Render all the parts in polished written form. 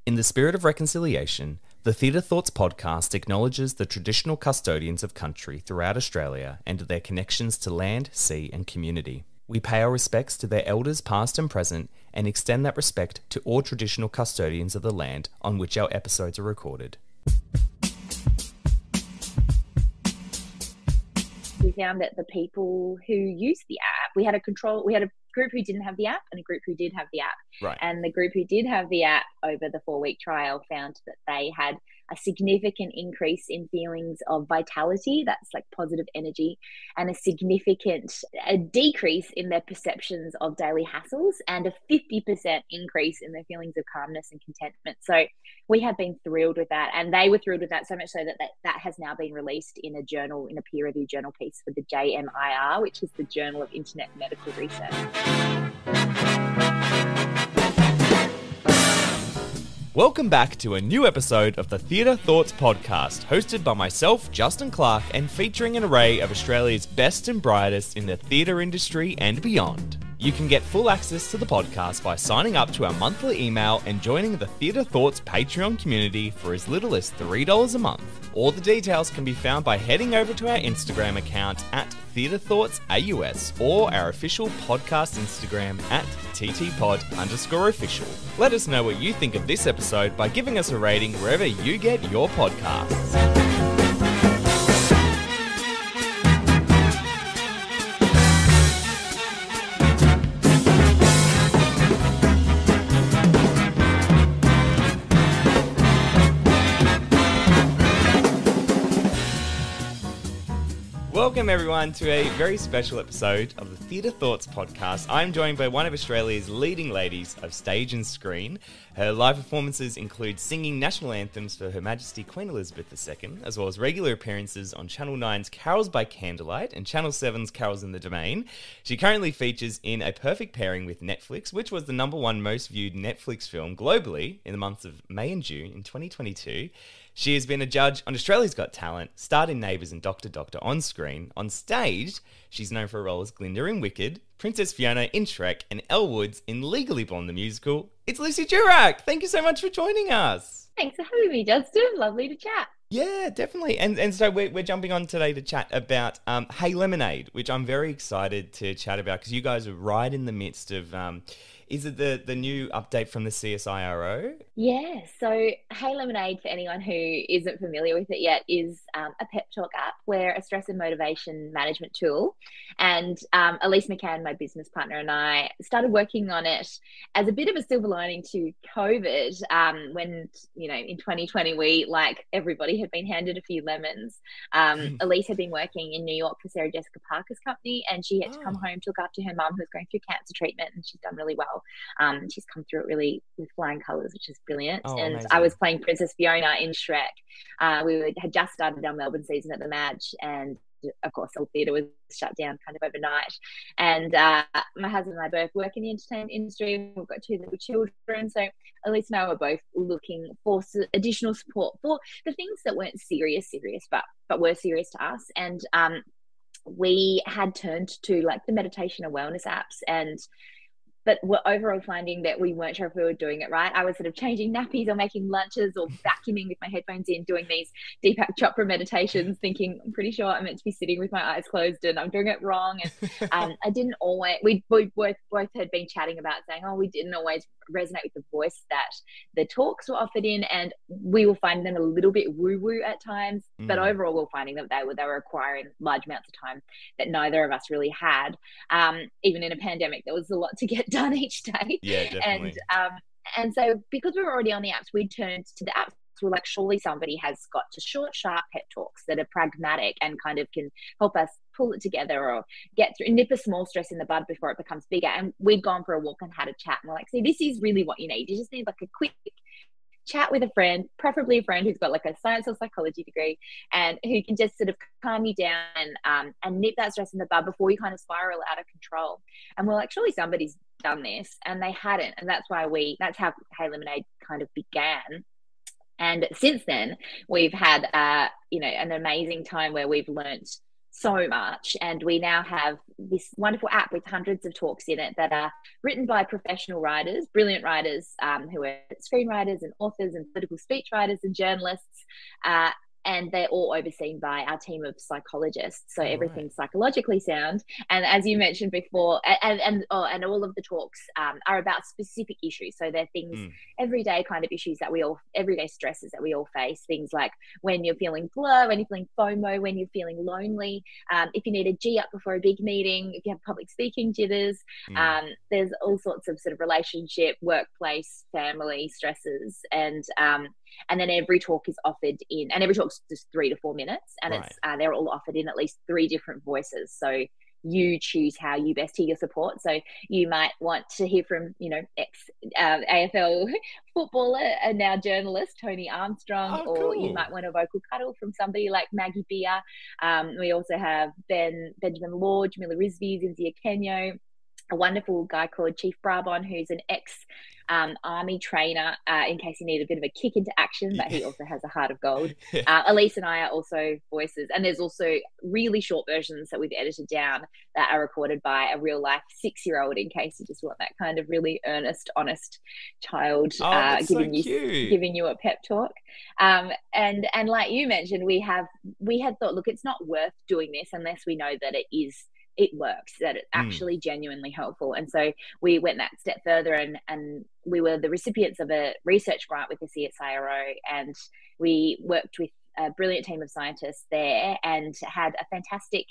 In the spirit of reconciliation, the Theatre Thoughts podcast acknowledges the traditional custodians of country throughout Australia and their connections to land, sea and community. We pay our respects to their elders past and present and extend that respect to all traditional custodians of the land on which our episodes are recorded. We found that the people who used the app, we had a group who didn't have the app and a group who did have the app. Right. And the group who did have the app over the 4-week trial found that they had a significant increase in feelings of vitality, that's like positive energy, and a significant decrease in their perceptions of daily hassles, and a 50% increase in their feelings of calmness and contentment. So we have been thrilled with that, and they were thrilled with that, so much so that has now been released in a journal, in a peer-reviewed journal piece for the JMIR, which is the Journal of Internet Medical Research. Welcome back to a new episode of the Theatre Thoughts podcast, hosted by myself, Justin Clark, and featuring an array of Australia's best and brightest in the theatre industry and beyond. You can get full access to the podcast by signing up to our monthly email and joining the Theatre Thoughts Patreon community for as little as $3 a month. All the details can be found by heading over to our Instagram account at TheatreThoughtsAUS or our official podcast Instagram at TTPod_official. Let us know what you think of this episode by giving us a rating wherever you get your podcasts. Welcome everyone to a very special episode of the Theatre Thoughts podcast. I'm joined by one of Australia's leading ladies of stage and screen. Her live performances include singing national anthems for Her Majesty Queen Elizabeth II, as well as regular appearances on Channel 9's Carols by Candlelight and Channel 7's Carols in the Domain. She currently features in A Perfect Pairing with Netflix, which was the #1 most viewed Netflix film globally in the months of May and June in 2022. She has been a judge on Australia's Got Talent, starred in Neighbours and Doctor Doctor on screen. On stage, she's known for her role as Glinda in Wicked, Princess Fiona in Shrek, and Elle Woods in Legally Blonde the musical. It's Lucy Durack. Thank you so much for joining us. Thanks for having me, Justin. Lovely to chat. Yeah, definitely. And so we're jumping on today to chat about Hey Lemonade, which I'm very excited to chat about because you guys are right in the midst of... is it the new update from the CSIRO? Yeah, so Hey Lemonade, for anyone who isn't familiar with it yet, is a pep talk app. We're a stress and motivation management tool. And Elise McCann, my business partner, and I started working on it as a bit of a silver lining to COVID, when, in 2020, we, like everybody, had been handed a few lemons. Elise had been working in New York for Sarah Jessica Parker's company, and she had to come home to look after her mum, who was going through cancer treatment, and she's done really well. She's come through it really with flying colours, which is brilliant. And amazing. I was playing Princess Fiona in Shrek. We had just started our Melbourne season at the Madge, and of course all theatre was shut down kind of overnight. And my husband and I both work in the entertainment industry. We've got 2 little children, so Elise and I were both looking for additional support for the things that weren't serious, but were serious to us. And we had turned to like the meditation and wellness apps, but we're overall finding that we weren't sure if we were doing it right. I was sort of changing nappies or making lunches or vacuuming with my headphones in, doing these Deepak Chopra meditations, thinking, I'm pretty sure I'm meant to be sitting with my eyes closed and I'm doing it wrong. And I didn't always, we both had been chatting about saying, we didn't always resonate with the voice that the talks were offered in, and we were finding them a little bit woo-woo at times, but overall we're finding that they were requiring large amounts of time that neither of us really had. Even in a pandemic, there was a lot to get done each day. Yeah, definitely. And so because we were already on the apps, we turned to the apps. We're like, surely somebody has got to short, sharp pep talks that are pragmatic and kind of can help us pull it together or get through, nip a small stress in the bud before it becomes bigger. And we'd gone for a walk and had a chat, and we're like, see, this is really what you need. You just need like a quick chat with a friend, preferably a friend who's got like a science or psychology degree, and who can just sort of calm you down and nip that stress in the bud before you kind of spiral out of control. And we're like, surely somebody's done this, and they hadn't. And that's how Hey Lemonade kind of began. And since then, we've had, an amazing time where we've learnt so much. And we now have this wonderful app with hundreds of talks in it that are written by professional writers, brilliant writers, who are screenwriters and authors and political speech writers and journalists. And they're all overseen by our team of psychologists, so everything's psychologically sound. And as you mentioned before, and all of the talks are about specific issues. So they're things, everyday kind of issues that everyday stresses that we all face. Things like when you're feeling blur, when you're feeling FOMO, when you're feeling lonely, if you need a G up before a big meeting, if you have public speaking jitters. There's all sorts of sort of relationship, workplace, family stresses, and then every talk is offered in, and every talk's just 3 to 4 minutes, and they're all offered in at least 3 different voices. So you choose how you best hear your support. So you might want to hear from, ex AFL footballer and now journalist Tony Armstrong, or you might want a vocal cuddle from somebody like Maggie Beer. We also have Benjamin Law, Jamila Rizvi, Zinzia Kenyo, a wonderful guy called Chief Brabon, who's an ex-army trainer, in case you need a bit of a kick into action, but he also has a heart of gold. Elise and I are also voices, and there's also really short versions that we've edited down that are recorded by a real-life 6-year-old, in case you just want that kind of really earnest, honest child giving you a pep talk. And like you mentioned, we had thought, look, it's not worth doing this unless we know that it works, that it's actually genuinely helpful. And so we went that step further, and we were the recipients of a research grant with the CSIRO, and we worked with a brilliant team of scientists there and had fantastic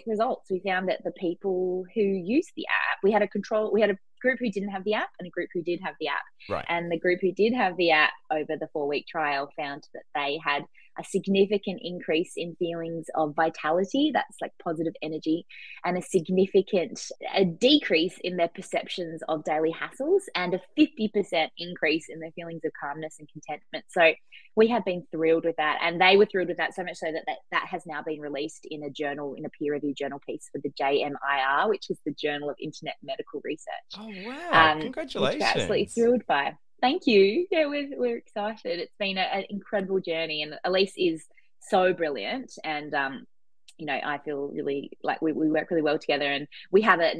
results. We found that the people who used the app, we had a group who didn't have the app and a group who did have the app. Right. And the group who did have the app over the 4-week trial found that they had a significant increase in feelings of vitality, that's like positive energy, and a significant decrease in their perceptions of daily hassles, and a 50% increase in their feelings of calmness and contentment. So we have been thrilled with that, and they were thrilled with that, so much so that has now been released in a journal, in a peer-reviewed journal piece for the JMIR, which is the Journal of Internet Medical Research. Oh wow! Congratulations! Which we're absolutely thrilled by. Thank you. Yeah, we're excited. It's been an incredible journey, and Elise is so brilliant, and I feel really like we work really well together, and we have a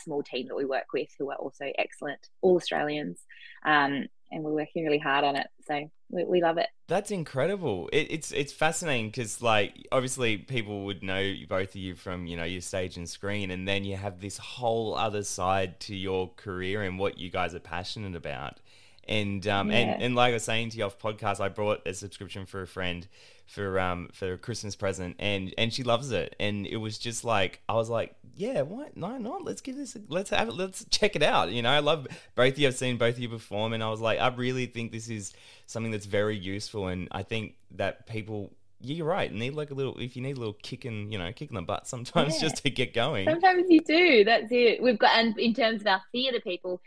small team that we work with who are also excellent, all Australians, and we're working really hard on it. So we love it. That's incredible. It's fascinating because, like, obviously people would know both of you from, your stage and screen, and then you have this whole other side to your career and what you guys are passionate about. And and like I was saying to you off podcast, I brought a subscription for a friend for a Christmas present, and she loves it. And it was just like, I was like, yeah, what? No, not. Let's check it out. I love both of you. I've seen both of you perform, and I was like, I really think this is something that's very useful. And I think that people, you're right, if you need a little kick in the butt sometimes, just to get going. Sometimes you do. That's it. We've got, and in terms of our theatre people,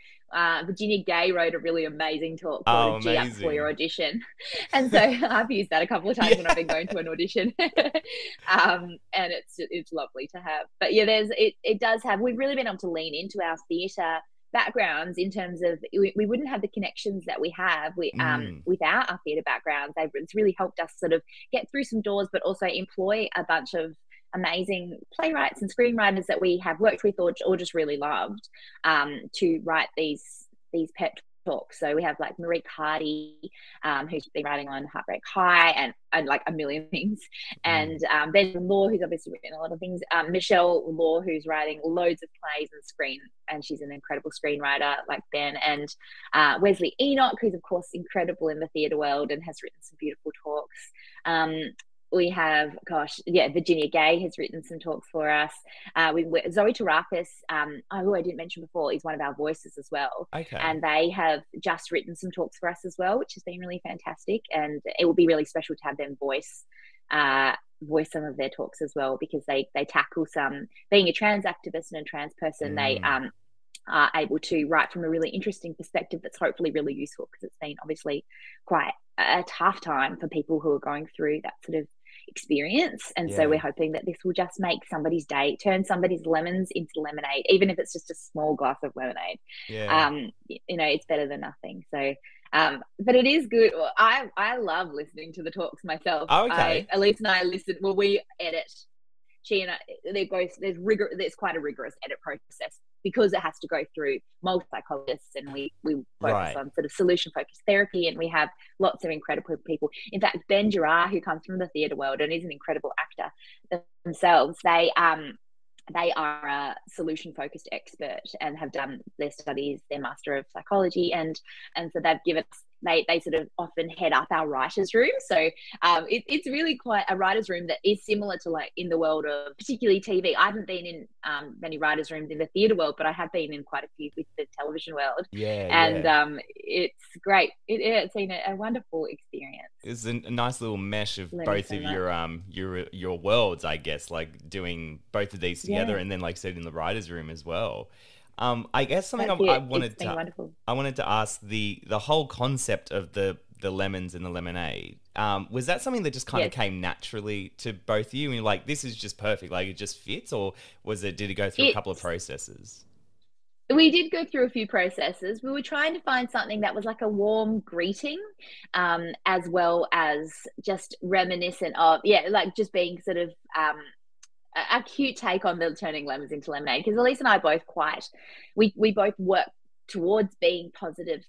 Virginia Gay wrote a really amazing talk called G Up for Your Audition. And so I've used that a couple of times when I've been going to an audition. And it's lovely to have. But yeah, we've really been able to lean into our theatre backgrounds in terms of we wouldn't have the connections that we have without our theatre backgrounds. It's really helped us sort of get through some doors, but also employ a bunch of amazing playwrights and screenwriters that we have worked with or just really loved to write these pep talks. So we have like Marie Cardy, who's been writing on Heartbreak High and like a million things, and Ben Law, who's obviously written a lot of things, Michelle Law, who's writing loads of plays and screen, and she's an incredible screenwriter like Ben, and Wesley Enoch, who's of course incredible in the theatre world and has written some beautiful talks. We have, Virginia Gay has written some talks for us. Zoe Tarakis, who I didn't mention before, is one of our voices as well. Okay. And they have just written some talks for us as well, which has been really fantastic. And it will be really special to have them voice some of their talks as well, because they tackle some, being a trans activist and a trans person, they are able to write from a really interesting perspective that's hopefully really useful, because it's been obviously quite a tough time for people who are going through that sort of experience. And so Yeah. we're hoping that this will just make somebody's day, turn somebody's lemons into lemonade, even if it's just a small glass of lemonade. Yeah. It's better than nothing. So but it is good. Well, I love listening to the talks myself. Oh, okay. Elise and I listen. Well, we edit. She and I, there's quite a rigorous edit process because it has to go through multiple psychologists, and we focus on sort of solution focused therapy, and we have lots of incredible people. In fact, Ben Gerard, who comes from the theatre world and is an incredible actor themselves, they are a solution focused expert and have done their studies, their Master of Psychology, and so they've given us, they sort of often head up our writers' room. So it's really quite a writers' room that is similar to, like, in the world of particularly TV. I haven't been in many writers' rooms in the theatre world, but I have been in quite a few with the television world. And it's great. It's been a wonderful experience. It's a nice little mesh of both of your worlds, I guess, like doing both of these together, and then, like I said, in the writers' room as well. I guess something I wanted to ask, the whole concept of the lemons and the lemonade, was that something that just kind of came naturally to both of you, and you're like, this is just perfect, like it just fits, or did it go through a couple of processes? We did go through a few processes. We were trying to find something that was like a warm greeting, as well as just reminiscent of, like just being sort of a cute take on the turning lemons into lemonade. Because Elise and I both we both work towards being positive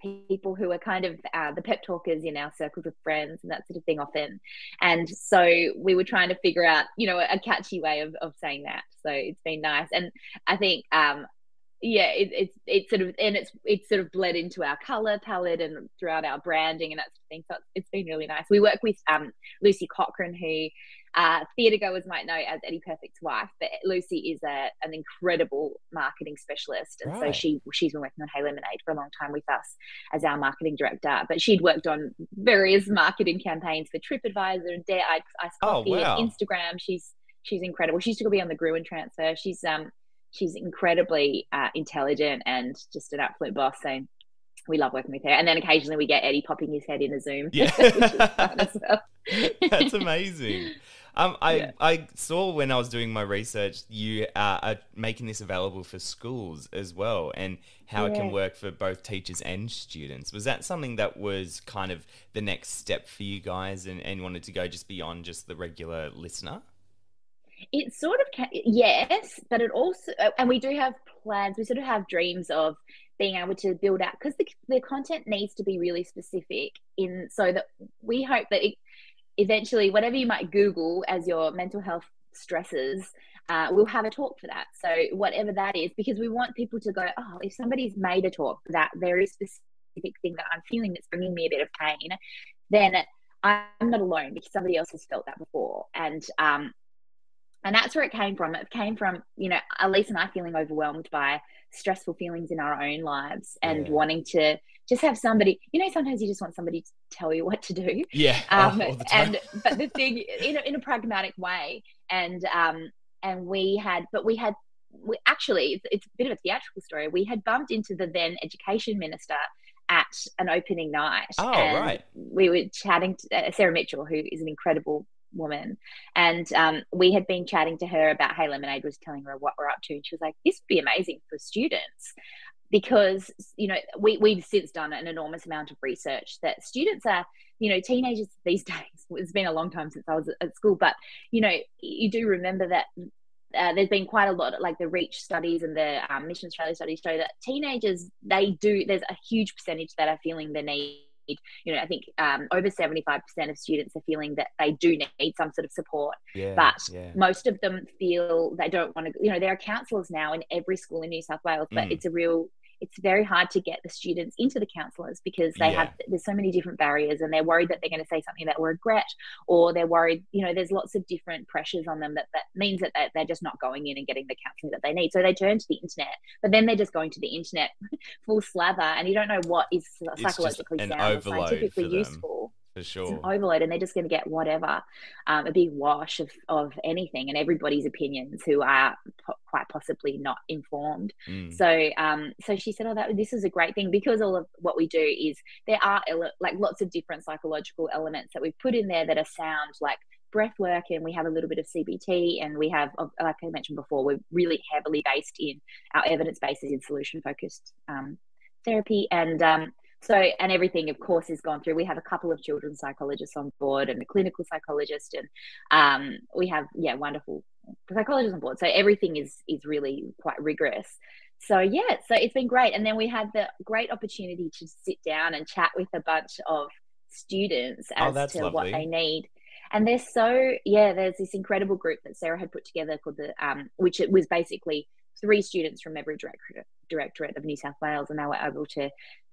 people who are kind of the pep talkers in our circles of friends and that sort of thing often. And so we were trying to figure out, a catchy way of saying that. So it's been nice. And I think it's sort of bled into our color palette and throughout our branding and that sort of thing. So it's been really nice. We work with Lucy Cochrane, who theatre goers might know as Eddie Perfect's wife, but Lucy is an incredible marketing specialist, and so she's been working on Hey Lemonade for a long time with us as our marketing director. But she'd worked on various marketing campaigns for TripAdvisor and Dare Ice Coffee and Instagram. She's incredible. She used to be on the Gruen transfer. She's incredibly intelligent and just an absolute boss. So we love working with her. And then occasionally we get Eddie popping his head in a Zoom, which is fun as well. That's amazing. I saw when I was doing my research, you are making this available for schools as well, and how it can work for both teachers and students. Was that something that was kind of the next step for you guys, and wanted to go just beyond just the regular listener? It sort of yes, but it also, and we do have plans. We sort of have dreams of being able to build out, because the content needs to be really specific, so that we hope that eventually, whatever you might Google as your mental health stresses, we'll have a talk for that. So whatever that is, because we want people to go, oh, if somebody's made a talk for that very specific thing that I'm feeling that's bringing me a bit of pain, then I'm not alone, because somebody else has felt that before. And that's where it came from. It came from, Elise and I feeling overwhelmed by stressful feelings in our own lives, and wanting to just have somebody, sometimes you just want somebody to tell you what to do. Yeah. All the time. But the thing, in a pragmatic way. And we actually, it's a bit of a theatrical story. We had bumped into the then education minister at an opening night. Oh, and right. We were chatting to Sarah Mitchell, who is an incredible woman, and we had been chatting to her about Hey Lemonade, was telling her what we're up to, and she was like, this would be amazing for students, because we've since done an enormous amount of research that students are, teenagers these days, it's been a long time since I was at school, but you do remember that there's been quite a lot, like the Reach studies and the Mission Australia studies show that teenagers, there's a huge percentage that are feeling the need. I think over 75% of students are feeling that they do need some sort of support, but most of them feel they don't want to, there are counsellors now in every school in New South Wales, but it's very hard to get the students into the counsellors, because there's so many different barriers, and they're worried that they're going to say something that will regret, or they're worried, there's lots of different pressures on them that means that they're just not going in and getting the counselling that they need. So they turn to the internet, but then they're just going to the internet full slather, and you don't know what is psychologically sound or scientifically useful. For sure. It's an overload, and they're just going to get whatever, a big wash of anything and everybody's opinions who are quite possibly not informed. So she said, this is a great thing, because all of what we do is there are like lots of different psychological elements that we've put in there that are sound, like breath work, and we have a little bit of CBT, and we have, like I mentioned before, we're really heavily based in our evidence bases in solution focused therapy. And and everything, of course, is gone through. We have a couple of children's psychologists on board and a clinical psychologist, and we have wonderful psychologists on board. So everything is really quite rigorous. So so it's been great. And then we had the great opportunity to sit down and chat with a bunch of students as to lovely. what they need. And there's this incredible group that Sarah had put together called which it was basically 3 students from every directorate of New South Wales, and they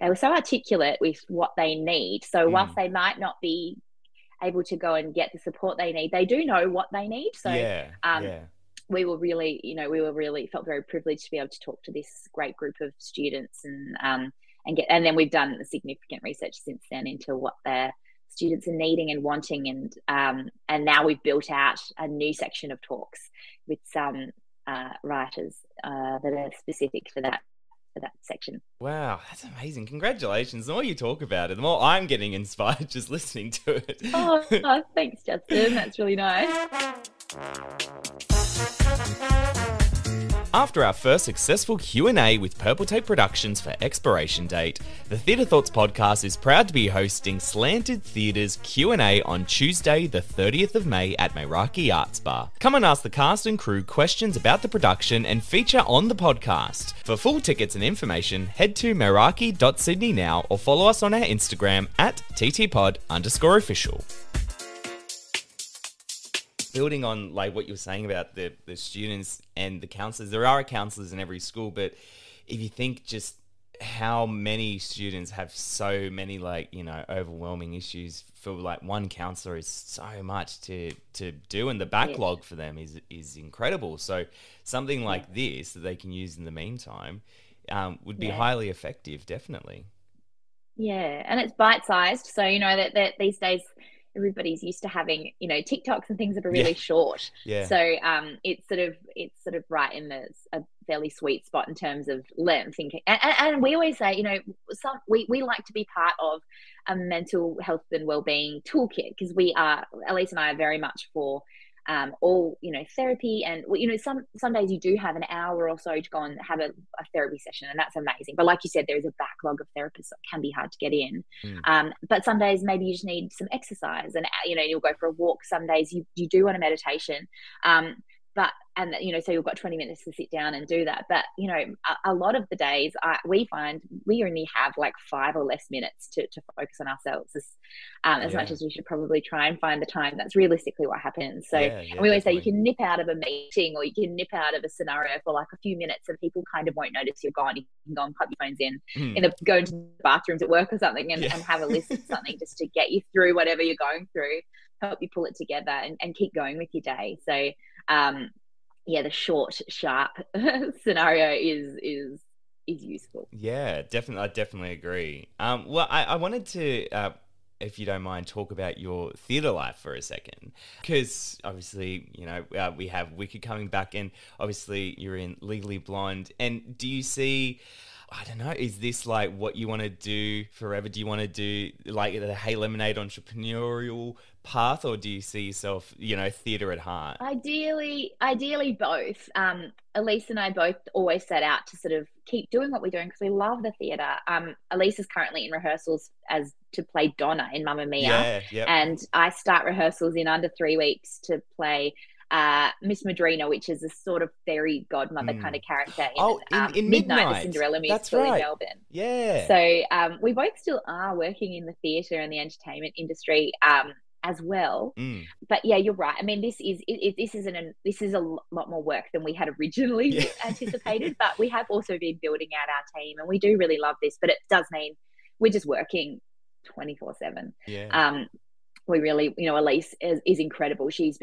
were so articulate with what they need. So whilst they might not be able to go and get the support they need, they do know what they need. So we were really felt very privileged to be able to talk to this great group of students, and then we've done significant research since then into what their students are needing and wanting, and now we've built out a new section of talks with some writers that are specific for that section. Wow, that's amazing. Congratulations. The more you talk about it, the more I'm getting inspired just listening to it. Oh, thanks, Justin. That's really nice. After our first successful Q&A with Purple Tape Productions for Expiration Date, the Theatre Thoughts podcast is proud to be hosting Slanted Theatre's Q&A on Tuesday, the 30th of May at Meraki Arts Bar. Come and ask the cast and crew questions about the production and feature on the podcast. For full tickets and information, head to meraki.sydney now or follow us on our Instagram at ttpod_official. Building on like what you were saying about the students and the counsellors, there are counsellors in every school, but if you think just how many students have so many overwhelming issues, for like one counsellor is so much to do, and the backlog for them is incredible. So something like this that they can use in the meantime would be highly effective, definitely. Yeah, and it's bite-sized, so that these days everybody's used to having TikToks and things that are really short. So it's sort of right in a fairly sweet spot in terms of length. And we always say we like to be part of a mental health and wellbeing toolkit, because Elise and I are very much for all therapy, and some days you do have an hour or so to go and have a therapy session, and that's amazing. But like you said, there is a backlog of therapists that can be hard to get in. But some days maybe you just need some exercise, and you'll go for a walk. Some days you do want a meditation, so you've got 20 minutes to sit down and do that. But a lot of the days we find we only have like 5 or less minutes to focus on ourselves, as much as we should probably try and find the time. That's realistically what happens. So and we always say you can nip out of a meeting, or you can nip out of a scenario for like a few minutes, and people kind of won't notice you're gone. You can go and pop your phones go into the bathrooms at work or something, and have a list of something just to get you through whatever you're going through, help you pull it together and keep going with your day. So the short, sharp scenario is useful. Yeah, definitely. I definitely agree. Well, I wanted to, if you don't mind, talk about your theatre life for a second, because obviously, we have Wicked coming back, and obviously you're in Legally Blonde. And do you see, I don't know, is this like what you want to do forever? Do you want to do like the Hey Lemonade entrepreneurial path, or do you see yourself, theatre at heart? Ideally both. Elise and I both always set out to sort of keep doing what we're doing because we love the theatre. Elise is currently in rehearsals to play Donna in Mamma Mia, and I start rehearsals in under 3 weeks to play Miss Madrina, which is a sort of fairy godmother kind of character in Midnight, the Cinderella musical in Melbourne. Yeah. So we both still are working in the theatre and the entertainment industry as well. But yeah, you're right. I mean, this is a lot more work than we had originally anticipated, but we have also been building out our team, and we do really love this, but it does mean we're just working 24/7. We really, Elise is incredible. She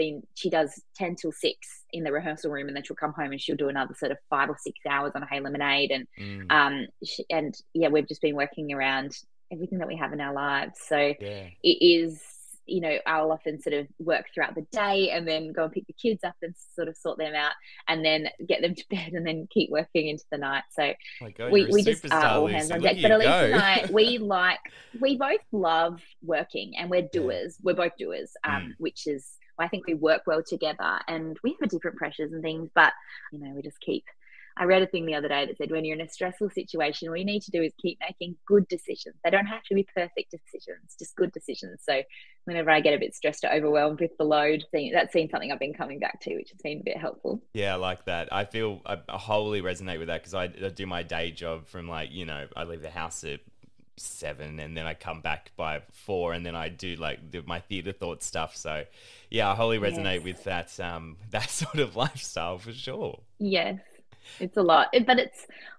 does 10 till 6 in the rehearsal room, and then she'll come home and she'll do another sort of 5 or 6 hours on Hey Lemonade. And we've just been working around everything that we have in our lives. So it is, I'll often sort of work throughout the day and then go and pick the kids up and sort of sort them out and then get them to bed and then keep working into the night. So we just are all hands on deck. But Elise and I, we both love working, and we're doers. We're both doers, which is I think we work well together, and we have different pressures and things, but we just keep. I read a thing the other day that said when you're in a stressful situation, all you need to do is keep making good decisions. They don't have to be perfect decisions, just good decisions. So whenever I get a bit stressed or overwhelmed with the load, that's been something I've been coming back to, which has been a bit helpful. Yeah, I like that. I feel I wholly resonate with that because I do my day job from I leave the house at 7 and then I come back by 4 and then I do my theatre thought stuff. So yeah, I wholly resonate with that that sort of lifestyle for sure. Yes. It's a lot, but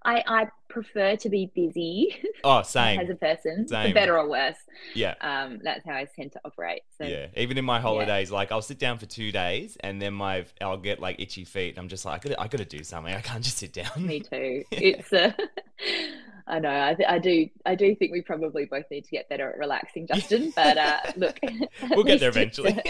I prefer to be busy. Oh, same. As a person, Same. for better or worse. Yeah. That's how I tend to operate. So yeah, even in my holidays, I'll sit down for 2 days and then I'll get itchy feet. I'm just I gotta do something. I can't just sit down. Me too. It's I know. I do think we probably both need to get better at relaxing, Justin. But look, we'll get there eventually.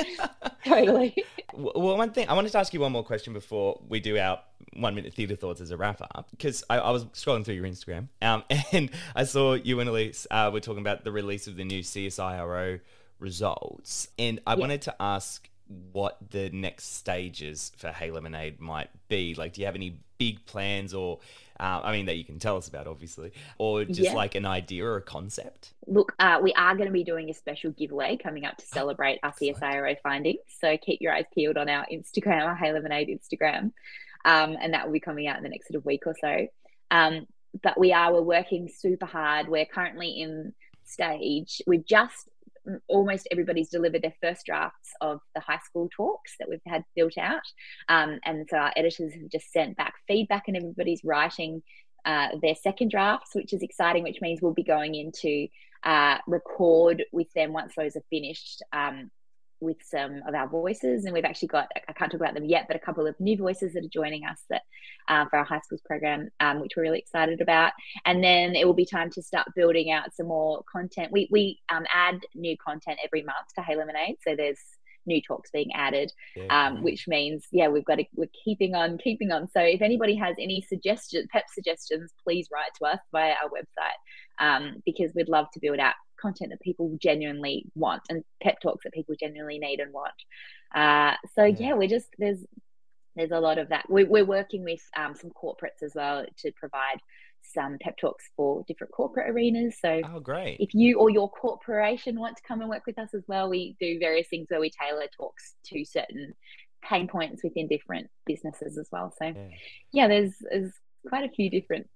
Totally. Well, one thing I wanted to ask you one more question before we do our 1 minute theatre thoughts as a wrap up, because I was scrolling through your Instagram and I saw you and Elise were talking about the release of the new CSIRO results, and I wanted to ask what the next stages for Hey Lemonade might be. Do you have any big plans or that you can tell us about, obviously, or just an idea or a concept? Look, we are going to be doing a special giveaway coming up to celebrate our CSIRO findings. So keep your eyes peeled on our Instagram, our Hey Lemonade Instagram. And that will be coming out in the next sort of week or so. But we're working super hard. We're currently in stage. We've just almost everybody's delivered their first drafts of the high school talks that we've had built out. And so our editors have just sent back feedback and everybody's writing their second drafts, which is exciting, which means we'll be going into record with them once those are finished, with some of our voices. And we've actually got, I can't talk about them yet, but a couple of new voices that are joining us that for our high schools program, which we're really excited about. And then it will be time to start building out some more content. We add new content every month to Hey Lemonade. So there's new talks being added, which means, we're keeping on. So if anybody has any pep suggestions, please write to us via our website, because we'd love to build out content that people genuinely want and pep talks that people genuinely need and want. We're just, there's a lot of that. We're working with some corporates as well to provide some pep talks for different corporate arenas. So great. If you or your corporation want to come and work with us as well, we do various things where we tailor talks to certain pain points within different businesses as well. So there's quite a few different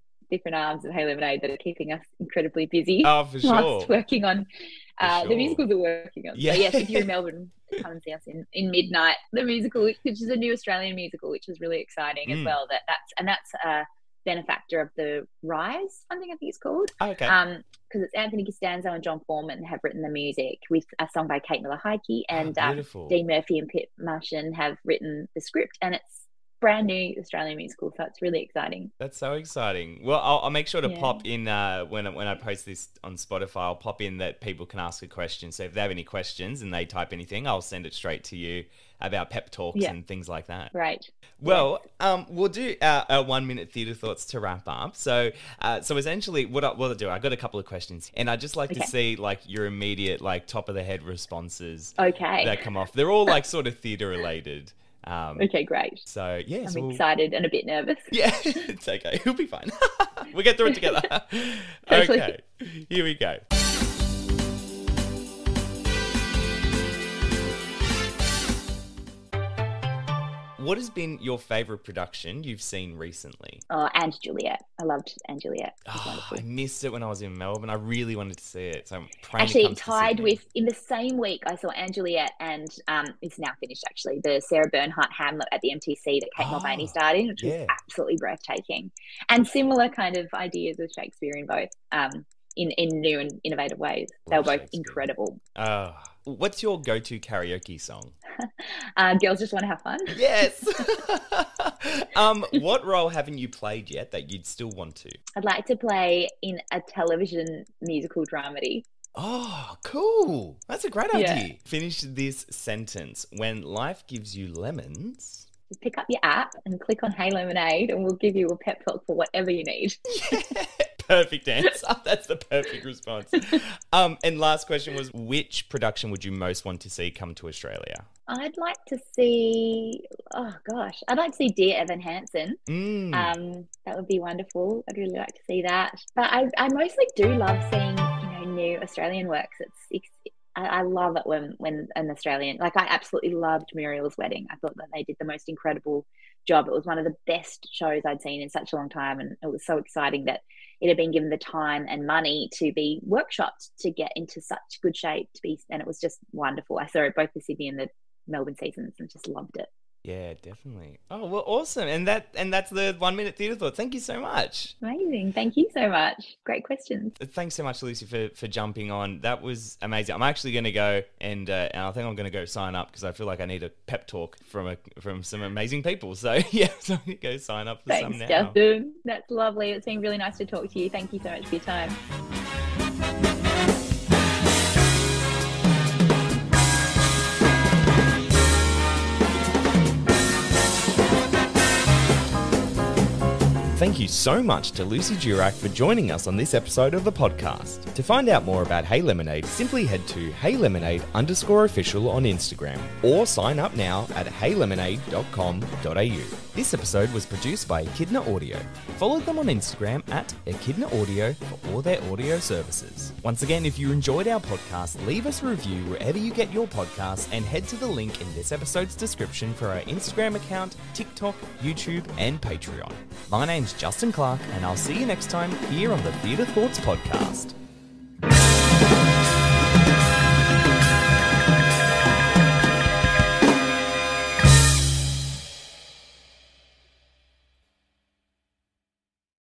arms of Hey Lemonade that are keeping us incredibly busy. Oh, for sure. Whilst working on the musicals we're working on. Yeah. So yes, if you're in Melbourne, come and see us in Midnight, the musical, which is a new Australian musical, which is really exciting as well. That's a benefactor of the Rise, I think it's called. Oh, okay. Because it's Anthony Costanzo and John Foreman have written the music with a song by Kate Miller-Heidke, and Dean Murphy and Pip Martian have written the script, and it's brand new Australian musical, so it's really exciting. That's so exciting. Well, I'll make sure to pop in when I post this on Spotify, I'll pop in that people can ask a question. So if they have any questions and they type anything, I'll send it straight to you about pep talks and things like that. Right. Well, we'll do our 1 minute theatre thoughts to wrap up. So essentially what I'll do, I got a couple of questions and I'd just like to see your immediate top of the head responses that come off. They're all sort of theatre related. Okay, great. So I'm excited and a bit nervous. Yeah, it's okay. It'll be fine. We'll get through it together. Totally. Okay, here we go. What has been your favourite production you've seen recently? Oh, And Juliet. I loved And Juliet. I missed it when I was in Melbourne. I really wanted to see it. So I'm praying actually, it comes tied to with, in the same week, I saw And Juliet and it's now finished actually, the Sarah Bernhardt Hamlet at the MTC that Kate Mulvaney starred in, which was absolutely breathtaking. And similar kind of ideas of Shakespeare in both, in new and innovative ways. They were both incredible. What's your go-to karaoke song? Girls Just Want to Have Fun. Yes. What role haven't you played yet that you'd still want to? I'd like to play in a television musical dramedy. Oh, cool. That's a great idea. Finish this sentence. When life gives you lemons... Just pick up your app and click on Hey Lemonade and we'll give you a pep talk for whatever you need. Yeah. Perfect answer. That's the perfect response. And last question was, which production would you most want to see come to Australia? I'd like to see, oh gosh, I'd like to see Dear Evan Hansen. Mm. That would be wonderful. I'd really like to see that. But I mostly do love seeing, new Australian works. I love it when an Australian, like I absolutely loved Muriel's Wedding. I thought that they did the most incredible job. It was one of the best shows I'd seen in such a long time. And it was so exciting that it had been given the time and money to be workshopped to get into such good shape and it was just wonderful. I saw it both the Sydney and the Melbourne seasons and just loved it. Yeah, definitely. Oh, well, awesome. And that's the 1 minute theatre thought. Thank you so much. Amazing. Thank you so much. Great questions. Thanks so much, Lucy, for jumping on. That was amazing. I'm actually going to go and I think I'm going to go sign up because I feel like I need a pep talk from some amazing people. So yeah, so I'm going to go sign up for some now. Thanks, Justin. That's lovely. It's been really nice to talk to you. Thank you so much for your time. Thank you so much to Lucy Durack for joining us on this episode of the podcast. To find out more about Hey Lemonade, simply head to heylemonade_official on Instagram or sign up now at heylemonade.com.au. This episode was produced by Echidna Audio. Follow them on Instagram at Echidna Audio for all their audio services. Once again, if you enjoyed our podcast, leave us a review wherever you get your podcasts and head to the link in this episode's description for our Instagram account, TikTok, YouTube, and Patreon. My name's Justin Clark, and I'll see you next time here on the Theatre Thoughts podcast.